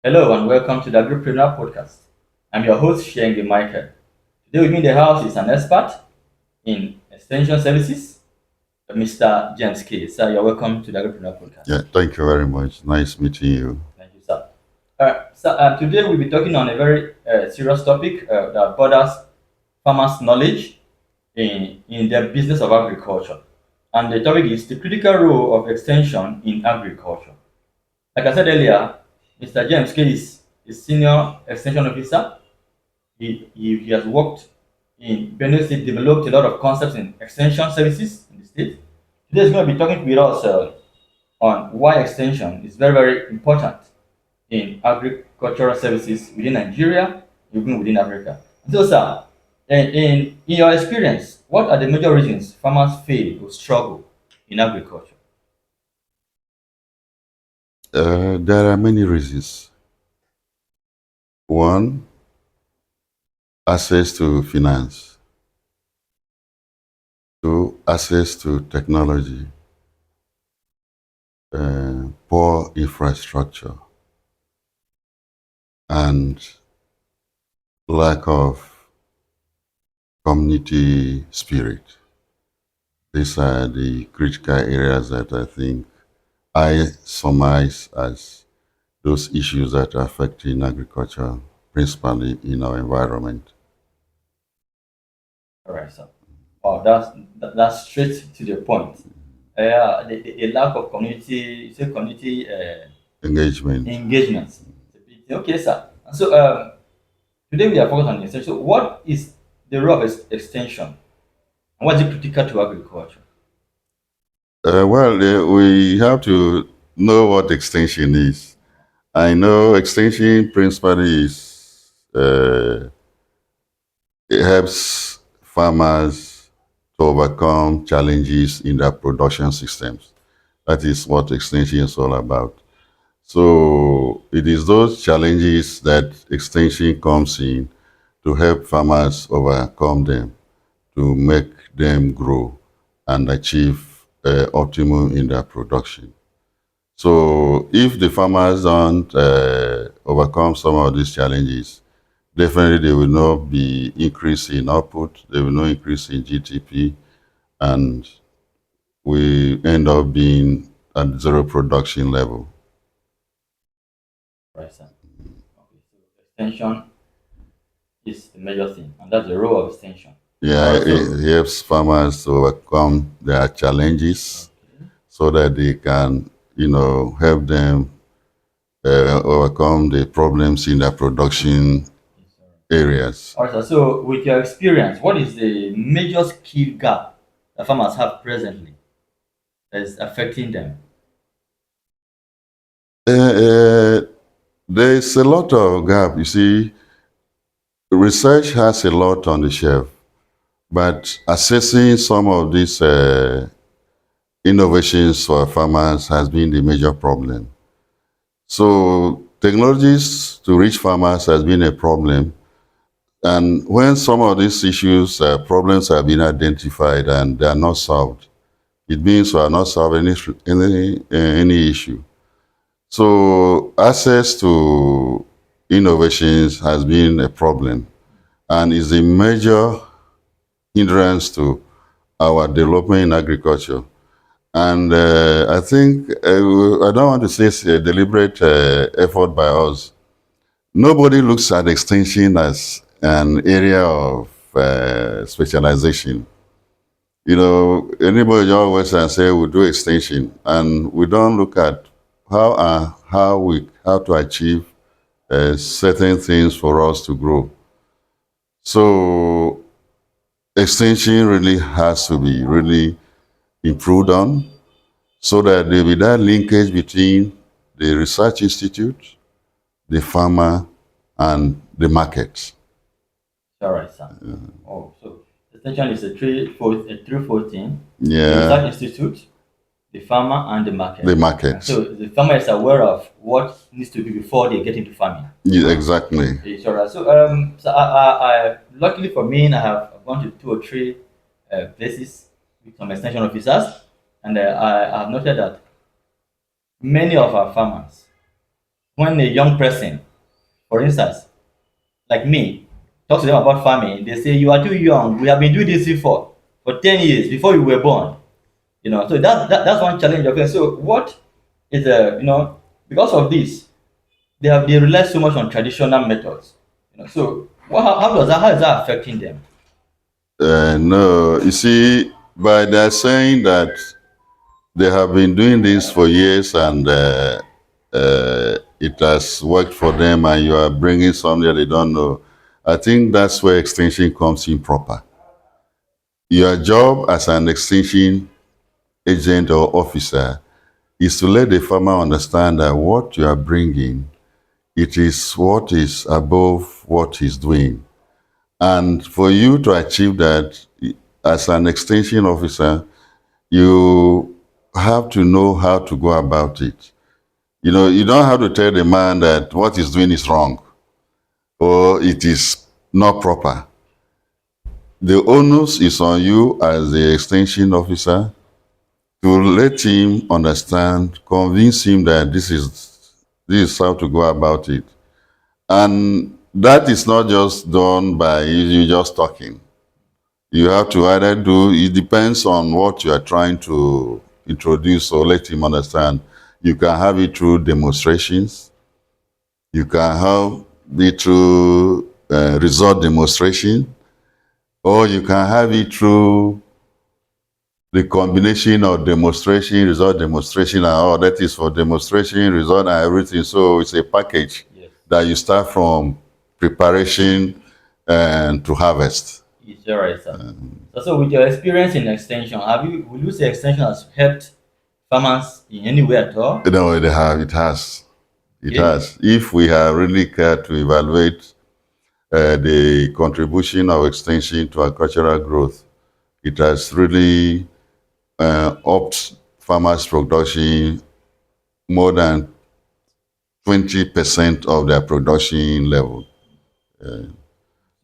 Hello and welcome to the Agripreneur podcast. I'm your host, Shenge Michael. Today with me in the house is an expert in extension services, Mr. James K. Sir, you're welcome to the Agripreneur podcast. Yeah, thank you very much. Nice meeting you. Thank you, sir. Today we'll be talking on a very serious topic that borders farmers' knowledge in the business of agriculture. And the topic is the critical role of extension in agriculture. Like I said earlier, Mr. James K is a senior extension officer. He has worked in Benue State, developed a lot of concepts in extension services in the state. Today he's going to be talking with us on why extension is very, very important in agricultural services within Nigeria, even within Africa. So, sir, in your experience, what are the major reasons farmers fail or struggle in agriculture? There are many reasons. One, access to finance. Two, access to technology. Poor infrastructure. And lack of community spirit. These are the critical areas that I think I summarize as those issues that are affecting agriculture, principally in our environment. All right, sir. Oh, that's straight to the point. The lack of community, you say community Engagement. engagement. Okay, sir. So today we are focused on extension. So what is the role of extension, and what is it critical to agriculture? We have to know what extension is. I know extension principally is it helps farmers to overcome challenges in their production systems. That is what extension is all about. So it is those challenges that extension comes in to help farmers overcome them, to make them grow and achieve optimum in their production. So if the farmers don't overcome some of these challenges, definitely they will not be increase in output, they will not increase in GDP, and we end up being at zero production level. Right, sir. Okay, so extension is the major thing, and that's the role of extension. Yeah, Also, it helps farmers to overcome their challenges okay. so that they can, help them overcome the problems in their production Yes, sir. areas. All right, sir. So with your experience, what is the major skill gap that farmers have presently that is affecting them? Uh, uh, there's a lot of gap. You see, research has a lot on the shelf, but assessing some of these innovations for farmers has been the major problem. So technologies to reach farmers has been a problem. And when some of these issues, problems have been identified and they are not solved, it means we are not solving any issue. So access to innovations has been a problem and is a major hindrance to our development in agriculture. And I think, I don't want to say it's a deliberate effort by us. Nobody looks at extension as an area of specialization. Anybody always say we do extension, and we don't look at how to achieve certain things for us to grow. So extension really has to be really improved on so that there will be that linkage between the research institute, the farmer, and the market. All right, sir. Oh, so extension is a threefold thing: the Yeah, research institute, the farmer, and the the market. market. So the farmer is aware of what needs to be before they get into farming. Yeah, exactly. It's all right. So luckily for me, I have gone to two or three places with some extension officers, and I have noted that many of our farmers, when a young person, for instance, like me, talks to them about farming, they say, "You are too young. We have been doing this for 10 years before you were born." So that's one challenge. Okay, so what is because of this, they rely so much on traditional methods. So how is that affecting them? No, you see, by their saying that they have been doing this for years and it has worked for them, and you are bringing something that they don't know. I think that's where extension comes in proper. Your job as an extension agent or officer is to let the farmer understand that what you are bringing, it is what is above what he's doing. And for you to achieve that as an extension officer, you have to know how to go about it. You don't have to tell the man that what he's doing is wrong or it is not proper. The onus is on you as the extension officer to let him understand, convince him that this is how to go about it. And that is not just done by you just talking. You have to either do, it depends on what you are trying to introduce or let him understand. You can have it through demonstrations. You can have it through result demonstration, or you can have it through the combination of demonstration, result demonstration, and all that is for demonstration, result, and everything. So it's a package Yes. that you start from preparation and to harvest. It's all right, sir. So with your experience in extension, would you say extension has helped farmers in any way at all? It has. It Okay. has. If we have really cared to evaluate the contribution of extension to agricultural growth, it has really upped farmers' production more than 20% of their production level.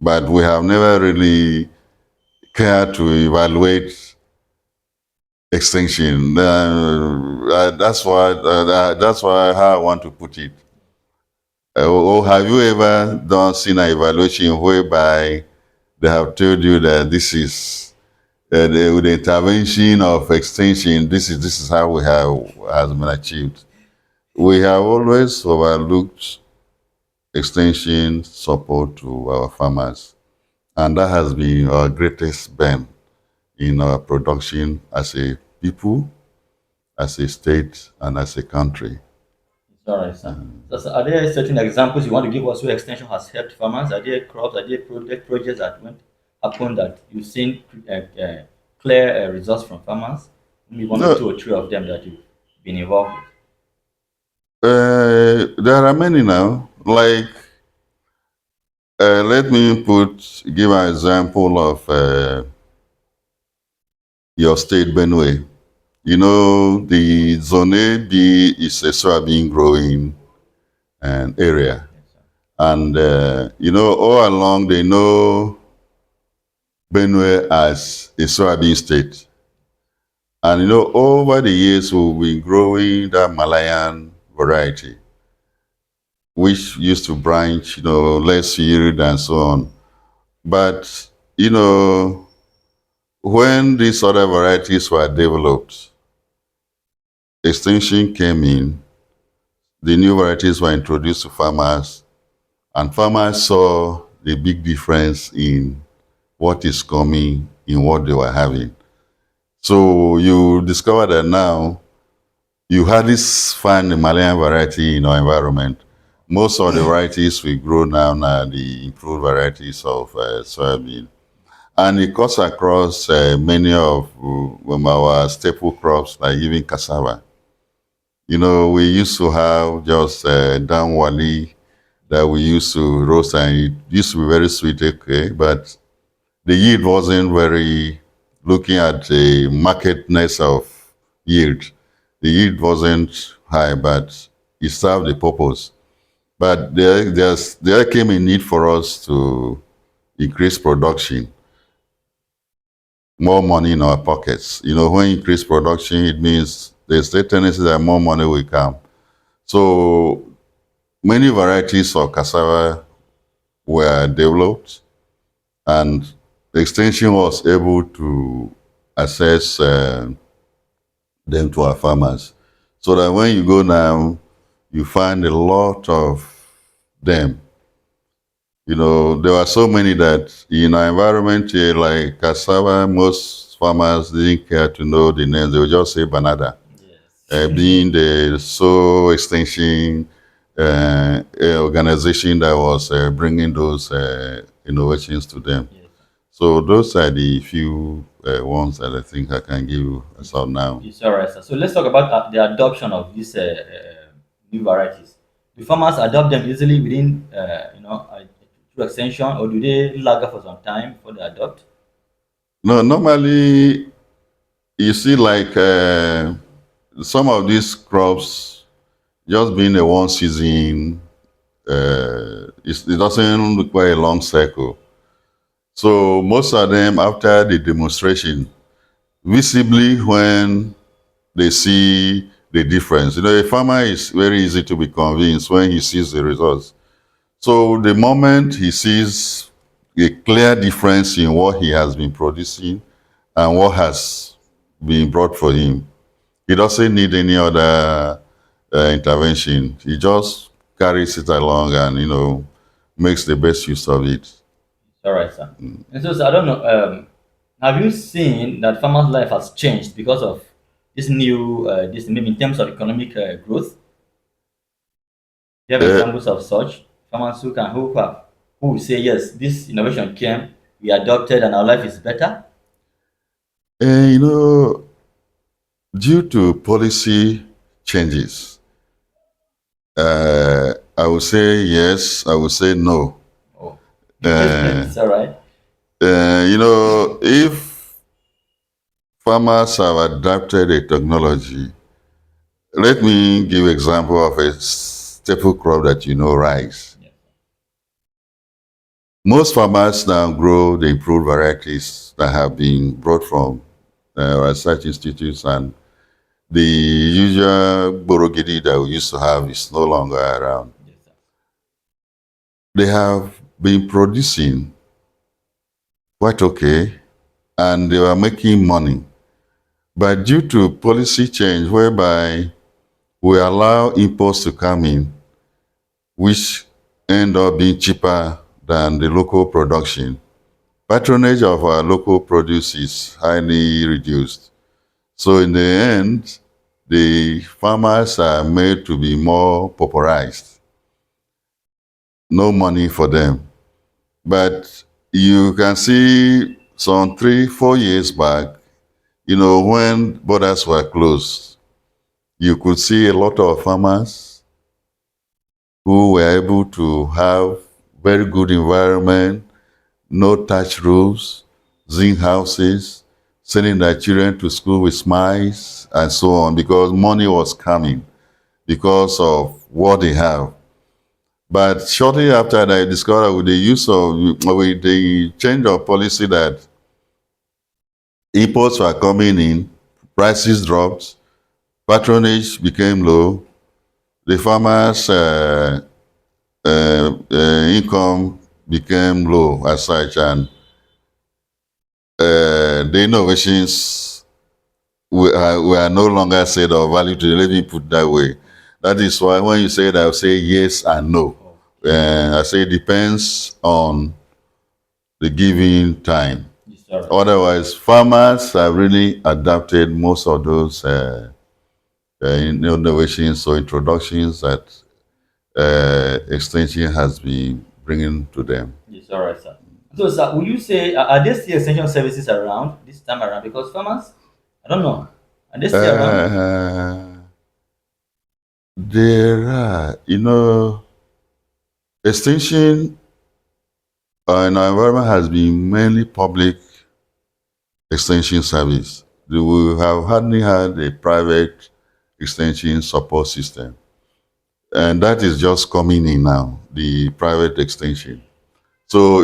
But we have never really cared to evaluate extension. That's why how I want to put it. Or have you ever seen an evaluation whereby they have told you that this is with the intervention of extension, this is how we have has been achieved. We have always overlooked extension support to our farmers, and that has been our greatest burn in our production as a people, as a state, and as a country. It's all right, sir. So are there certain examples you want to give us where extension has helped farmers? Are there crops, are there projects that went happen that you've seen clear results from farmers? Maybe one or No, two or three of them that you've been involved with. there are many now. Like, let me give an example of your state, Benue. The Zone A B is a soybean growing area. Yes, sir. And, all along they know Benue as a soybean state. And, over the years we've been growing that Malayan variety, which used to branch, less yield and so on. But, when these other varieties were developed, extension came in, the new varieties were introduced to farmers, and farmers saw the big difference in what is coming in what they were having. So you discover that now you hardly find the Malayan variety in our environment. Most of the varieties we grow now are the improved varieties of soybean. And it cuts across many of our staple crops, like even cassava. We used to have just danwali that we used to roast, and it used to be very sweet, okay, but the yield wasn't very, looking at the marketness of yield, the yield wasn't high, but it served the purpose. But there came a need for us to increase production, more money in our pockets. When you increase production, it means there's a tendency that more money will come. So many varieties of cassava were developed, and the extension was able to access them to our farmers. So that when you go now, you find a lot of them. There were so many that in our environment here, like cassava, most farmers didn't care to know the names. They would just say banana. Yes. Being the so extension organization that was bringing those innovations to them. Yes. So those are the few ones that I think I can give you as of now. It's all right, sir. So let's talk about the adoption of these new varieties. Do farmers adopt them easily within, through extension, or do they lag for some time before they adopt? No, normally you see like some of these crops just being a one season, it doesn't require a long cycle. So most of them after the demonstration, visibly when they see the difference. A farmer is very easy to be convinced when he sees the results. So the moment he sees a clear difference in what he has been producing and what has been brought for him, he doesn't need any other intervention. He just carries it along and makes the best use of it. All right, sir. And so, sir, I don't know. Have you seen that farmers' life has changed because of this new, this maybe in terms of economic growth? Do you have Uh, examples of such farmers who will say yes, this innovation came, we adopted, and our life is better? and due to policy changes, I would say yes, I would say no. Oh, Uh, it's all right. if farmers have adapted a technology, let me give example of a staple crop that rice. Yeah. Most farmers now grow the improved varieties that have been brought from research institutes, and the usual borogidi that we used to have is no longer around. Yes, sir. They have been producing quite okay, and they were making money. But due to policy change whereby we allow imports to come in, which end up being cheaper than the local production, patronage of our local produce is highly reduced. So in the end, the farmers are made to be more pauperized. No money for them. But you can see some 3, 4 years back, when borders were closed, you could see a lot of farmers who were able to have very good environment, no touch roofs, zinc houses, sending their children to school with smiles and so on, because money was coming because of what they have. But shortly after that, I discovered with the change of policy that imports were coming in, prices dropped, patronage became low, the farmers' income became low as such, and the innovations were no longer said of value to the, let me put that way. That is why when you say that, I say yes and no. Okay. I say it depends on the given time. Yes, all right. Otherwise, farmers have really adapted most of those innovations or introductions that extension has been bringing to them. Yes, all right, sir. So, sir, will you say are there still essential services around this time around? Because farmers, I don't know, are they still around? Uh, there are, extension in our environment has been mainly public extension service. We have hardly had a private extension support system. And that is just coming in now, the private extension. So,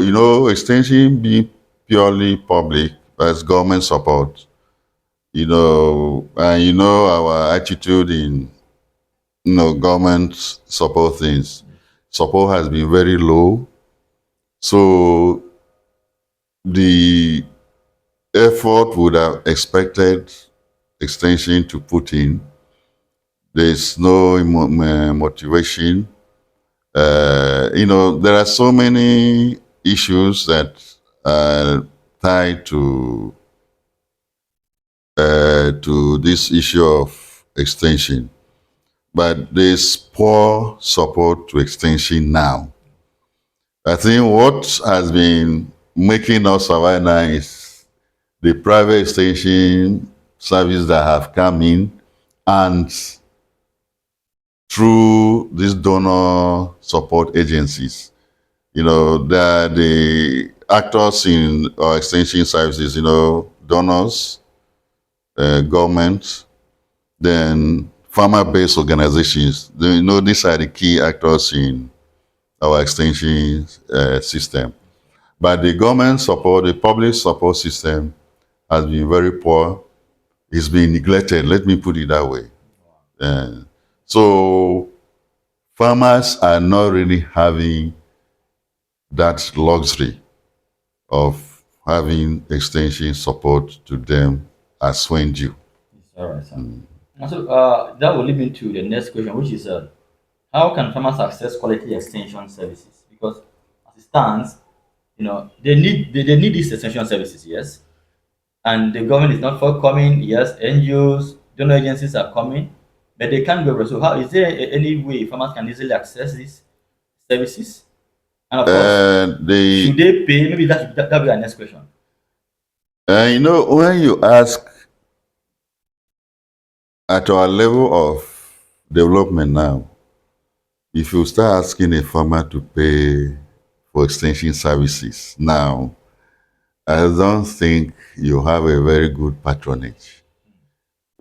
extension being purely public, as government support, and our attitude in, government support things. support has been very low. So the effort would have expected extension to put in. There's no motivation. There are so many issues that are tied to this issue of extension, but there's poor support to extension now. I think what has been making us survive now is the private extension service that have come in, and through these donor support agencies. They're the actors in our extension services, donors, government, then farmer-based organizations. These are the key actors in our extension system. But the government support, the public support system has been very poor. It's been neglected, let me put it that way. Uh, so farmers are not really having that luxury of having extension support to them as when due. Yes, all right, sir. And so that will lead me to the next question, which is how can farmers access quality extension services? Because as it stands, they need these extension services, yes, and the government is not forthcoming. Yes, NGOs, donor agencies are coming, but they can't go. So, how is there any way farmers can easily access these services? And of course, should They, they pay? Maybe that'll be our next question. when you ask at our level of development now, if you start asking a farmer to pay for extension services now, I don't think you have a very good patronage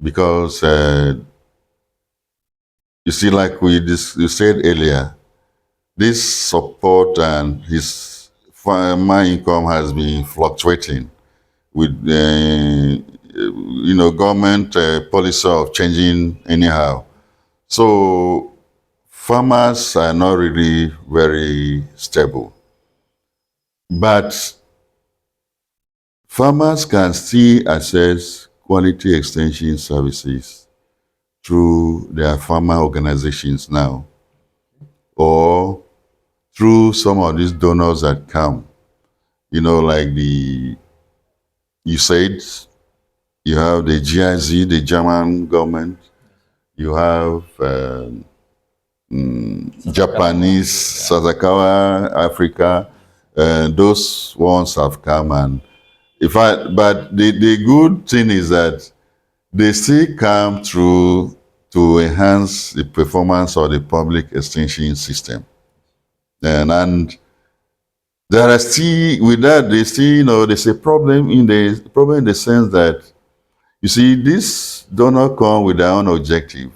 because you see, like you said earlier, this support and his farmer income has been fluctuating with government policy of changing anyhow. So farmers are not really very stable, but farmers can still access quality extension services through their farmer organizations now, or through some of these donors that come. Like you said, you have the GIZ, the German government, you have Japanese, Yeah. Sasakawa, Africa. Those ones have come, and but the good thing is that they still come through to enhance the performance of the public extension system. And there are still, with that, they still, there's a problem in the sense that, you see, this donor come with their own objective.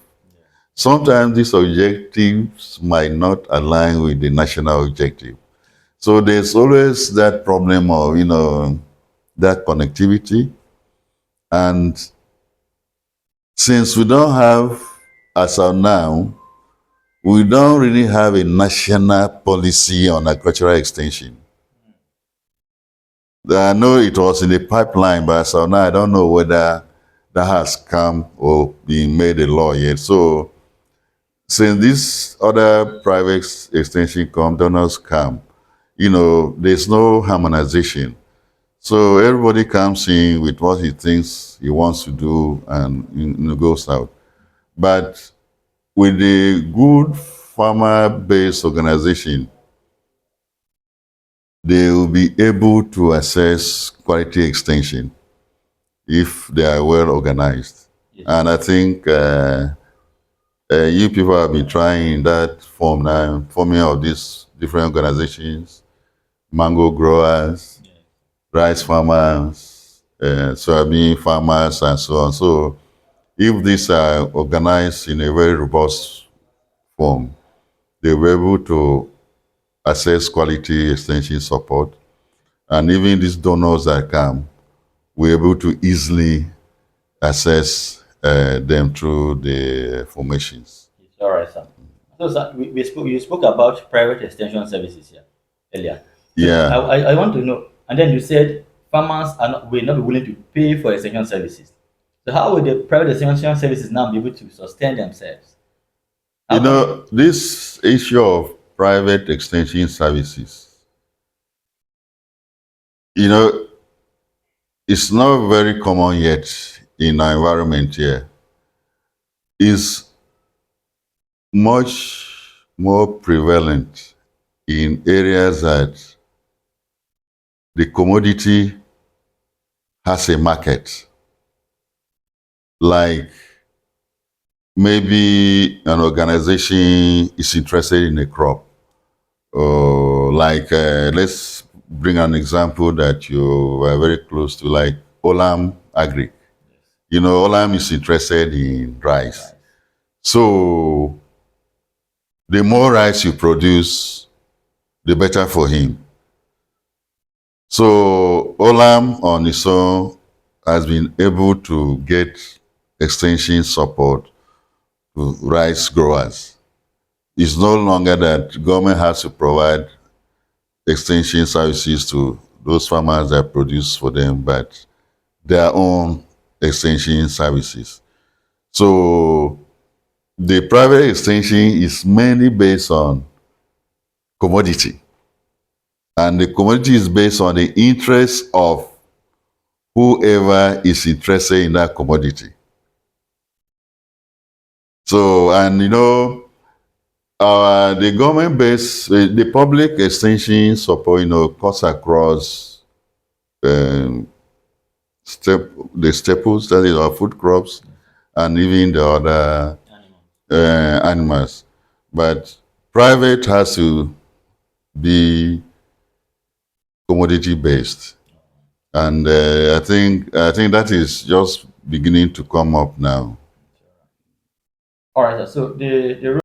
Sometimes these objectives might not align with the national objective. So there's always that problem of, that connectivity. And since we don't have, as of now, we don't really have a national policy on agricultural extension. I know it was in the pipeline, but as of now, I don't know whether that has come or been made a law yet. So since these other private extension donors come, there's no harmonization. So everybody comes in with what he thinks he wants to do and goes out. But with a good farmer-based organization, they will be able to assess quality extension if they are well organized. Yes. And I think you people have been trying that form now, forming of these different organizations, mango growers, Yes. rice farmers, soybean farmers, and so on. So if these are organized in a very robust form, they will be able to assess quality extension support. And even these donors that come, we're able to easily access them through the formations. Yes, all right, sir. So, sir, you spoke about private extension services here earlier. So Yeah. I want to know, and then you said farmers will not be willing to pay for extension services. So how will the private extension services now be able to sustain themselves? You How can they? know, this issue of private extension services, you know, it's not very common yet in our environment here. It's much more prevalent in areas that the commodity has a market, like maybe an organization is interested in a crop. Or like, let's bring an example that you are very close to, like Olam Agri. Yes, You know, Olam is interested in rice. right. So the more rice you produce, the better for him. So Olam on its own has been able to get extension support to rice growers. It's no longer that government has to provide extension services to those farmers that produce for them, but their own extension services. So the private extension is mainly based on commodity. And the commodity is based on the interest of whoever is interested in that commodity. So, and you know, the government base, the public extension support, you know, cuts across um, the staples, that is our food crops, Yes, sir. and even the other Animals. animals. But private has to be commodity based, and I think that is just beginning to come up now. All right, sir. So the